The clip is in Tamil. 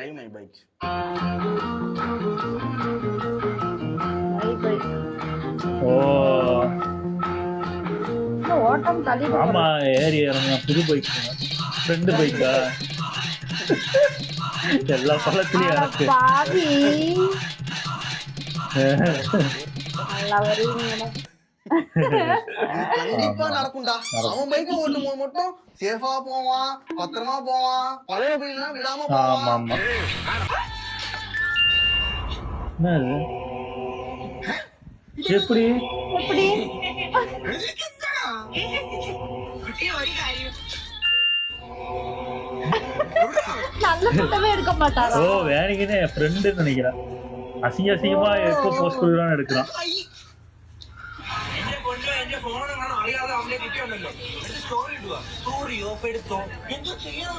drive my bike. My bike. ஓ ஓட்டம் தள்ளி ஆமா ஏறி இறங்க புது பைக் ஃப்ரெண்டு பைக்கா எல்லா பழத்துலயும் எனக்கு பாவி நல்லா வருவீங்கடா. கண்டிப்பா நடக்கும்டா. அவன் பைக் ஓட்டும் போது மட்டும் சேஃபா போவான், பத்திரமா போவான், பழைய பையெல்லாம் விடாம ஆமா போவான். ஆமா என்னது எப்படி எப்படி நல்ல போட்டோவே எடுக்க மாட்டாரா? ஓ வேணிக்குன்னு என் ஃப்ரெண்டுன்னு நினைக்கிறேன். அசிங்க அசிங்கமா எப்போ போஸ்ட் கொடுக்குறான்னு எடுக்கிறான். എന്റെ ഫോണും കാണാൻ അറിയാതെ അവന്റെ കിട്ടിയുണ്ടല്ലോ സ്റ്റോറി ഇടുക സ്റ്റോറി ഓഫ് എടുത്തോ എന്തോ ചെയ്യാൻ